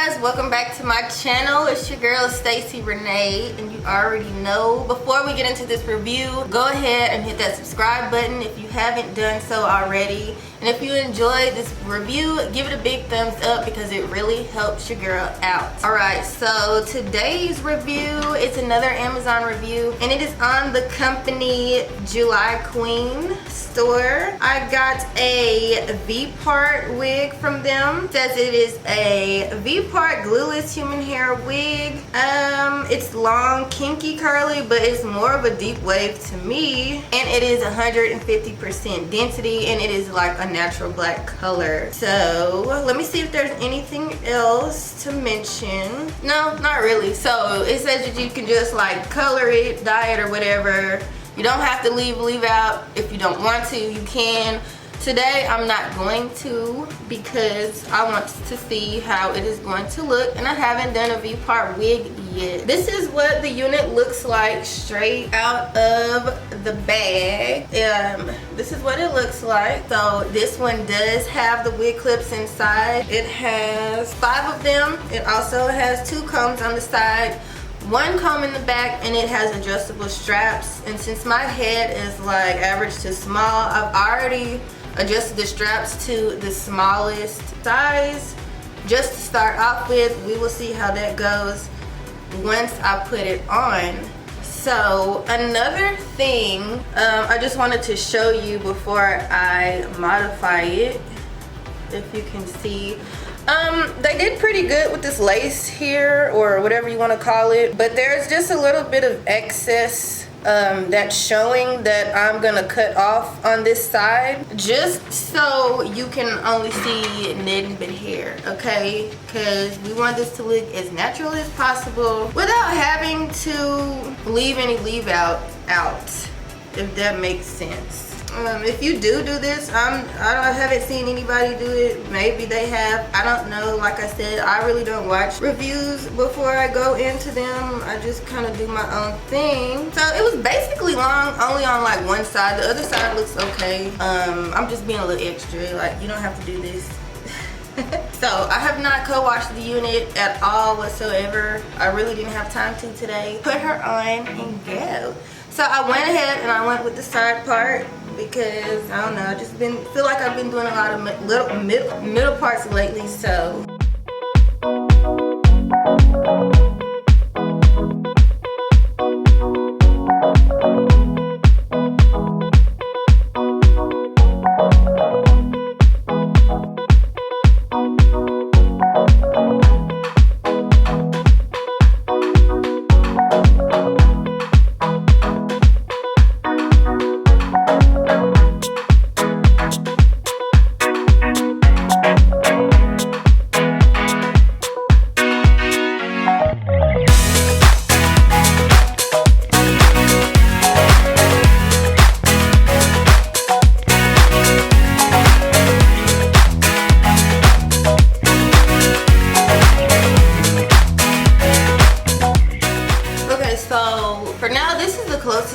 guys, welcome back to my channel. It's your girl Stacey Renee, and you already know, before we get into this review, go ahead and hit that subscribe button if you haven't done so already. And if you enjoyed this review, give it a big thumbs up because it really helps your girl out. Alright, so today's review, it's another Amazon review, and it is on the company JulyQueen store. I got a V-part wig from them. It says it is a V-part glueless human hair wig. It's long, kinky, curly, but it's more of a deep wave to me. And it is 150% density, and it is like a natural black color. So let me see if there's anything else to mention. No, not really. So it says that you can just like color it, dye it, or whatever. You don't have to leave out. If you don't want to, you can. Today I'm not going to because I want to see how it is going to look, and I haven't done a V-part wig yet. This is what the unit looks like straight out of the bag. This is what it looks like. So this one does have the wig clips inside. It has 5 of them. It also has 2 combs on the side, 1 comb in the back, and it has adjustable straps. And since my head is like average to small, I've already adjusted the straps to the smallest size just to start off with. We will see how that goes once I put it on. So another thing I just wanted to show you before I modify it, if you can see, they did pretty good with this lace here, or whatever you want to call it, but there's just a little bit of excess that's showing that I'm gonna cut off on this side, just so you can only see nothing but hair, okay? Because we want this to look as natural as possible without having to leave any leave out, if that makes sense. If you do this, I haven't seen anybody do it. Maybe they have, I don't know. Like I said, I really don't watch reviews before I go into them. I just kind of do my own thing. So it was basically long, only on like one side. The other side looks okay. I'm just being a little extra, like you don't have to do this. So I have not co-washed the unit at all whatsoever. I really didn't have time to today. Put her on and go. So I went ahead and I went with the side part because I don't know, I just feel like I've been doing a lot of middle parts lately. So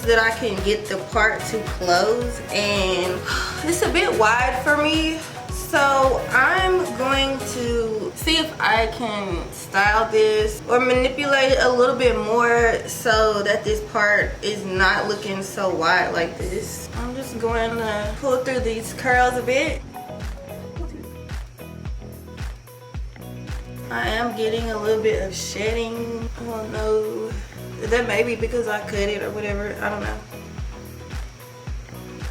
that I can get the part to close, and it's a bit wide for me, so I'm going to see if I can style this or manipulate it a little bit more so that this part is not looking so wide like this. I'm just going to pull through these curls a bit. I am getting a little bit of shedding. I don't know. That may be because I cut it or whatever. I don't know.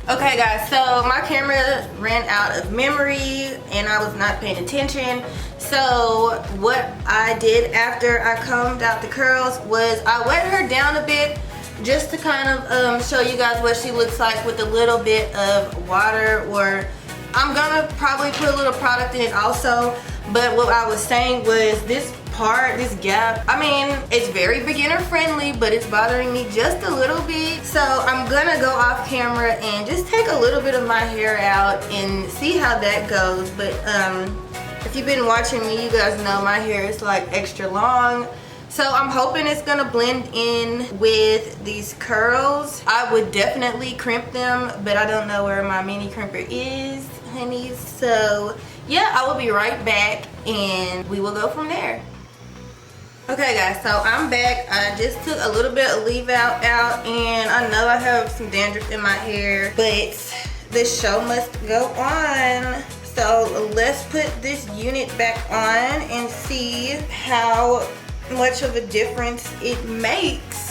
Okay guys, so my camera ran out of memory and I was not paying attention. So what I did after I combed out the curls was I wet her down a bit just to kind of show you guys what she looks like with a little bit of water, or I'm gonna probably put a little product in it also. But what I was saying was this part, this gap, I mean, it's very beginner friendly, but it's bothering me just a little bit. So I'm gonna go off camera and just take a little bit of my hair out and see how that goes. But if you've been watching me, you guys know my hair is like extra long. So I'm hoping it's gonna blend in with these curls. I would definitely crimp them, but I don't know where my mini crimper is, honeys. So yeah, I will be right back and we will go from there. Okay guys, so I'm back. I just took a little bit of leave out and I know I have some dandruff in my hair, but the show must go on. So let's put this unit back on and see how much of a difference it makes.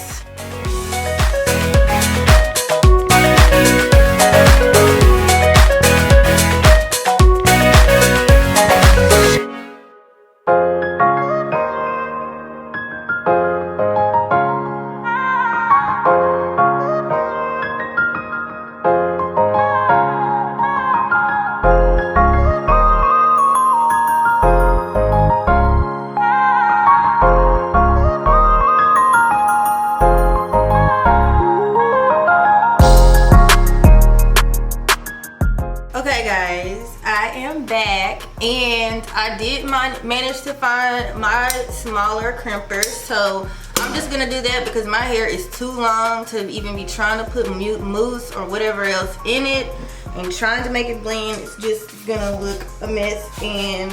Okay guys, I am back and I did manage to find my smaller crimpers, so I'm just gonna do that because my hair is too long to even be trying to put mousse or whatever else in it, and trying to make it blend, it's just gonna look a mess and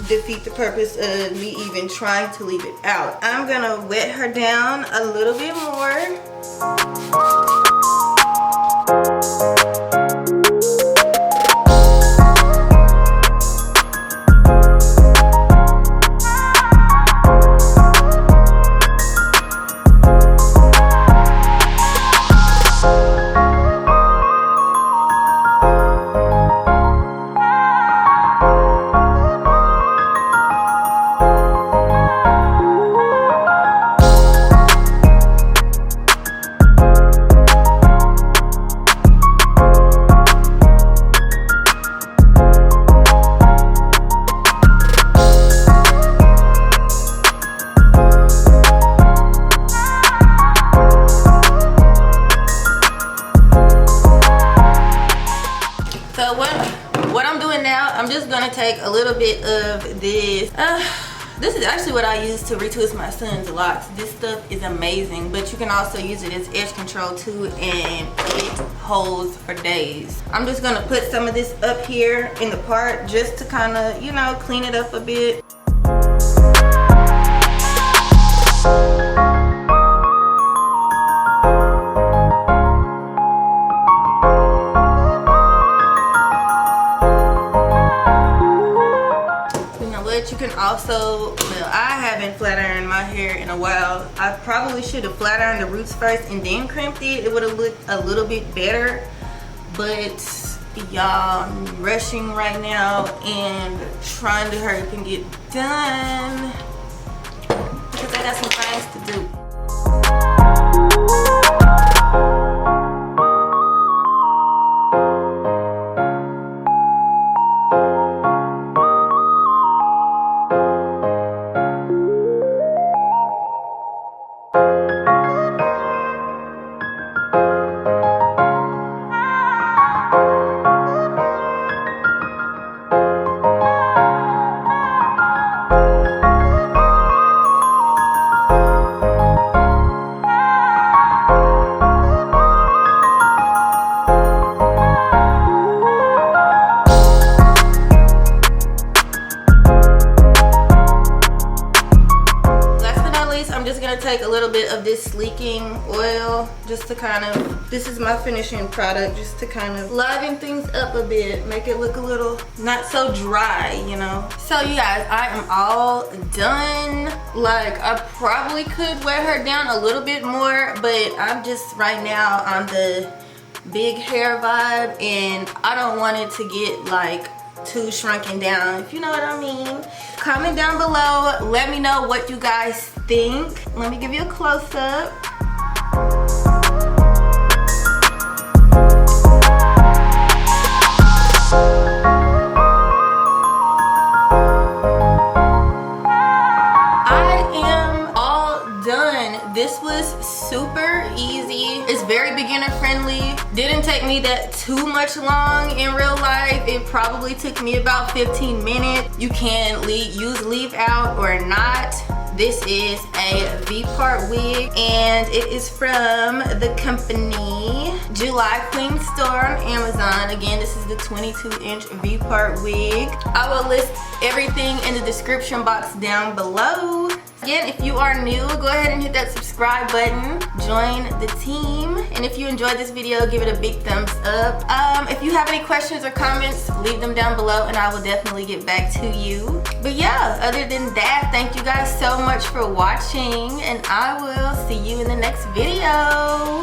defeat the purpose of me even trying to leave it out. I'm gonna wet her down a little bit more. Take a little bit of this. This is actually what I use to retwist my son's locks. This stuff is amazing, but you can also use it as edge control too, and it holds for days. I'm just gonna put some of this up here in the part just to kind of, you know, clean it up a bit. You can also, well, I haven't flat ironed my hair in a while. I probably should have flat ironed the roots first and then crimped it. It would have looked a little bit better, but y'all, I'm rushing right now and trying to hurry up and get done because I got some things to do. Take a little bit of this sleeking oil just to kind of, this is my finishing product, just to kind of liven things up a bit, make it look a little not so dry, you know. So you guys, I am all done. Like, I probably could wear her down a little bit more, but I'm just right now on the big hair vibe and I don't want it to get like too shrunken down, if you know what I mean. Comment down below, let me know what you guys think. Let me give you a close-up. I am all done. This was super easy. It's very beginner friendly. Didn't take me that too much long in real life. It probably took me about 15 minutes. You can use leave out or not. This is a V-part wig and it is from the company JulyQueen store on Amazon. Again, this is the 22-inch V-part wig. I will list everything in the description box down below. Again, if you are new, go ahead and hit that subscribe button. Join the team. And if you enjoyed this video, give it a big thumbs up. If you have any questions or comments, leave them down below and I will definitely get back to you. But yeah, other than that, thank you guys so much for watching and I will see you in the next video.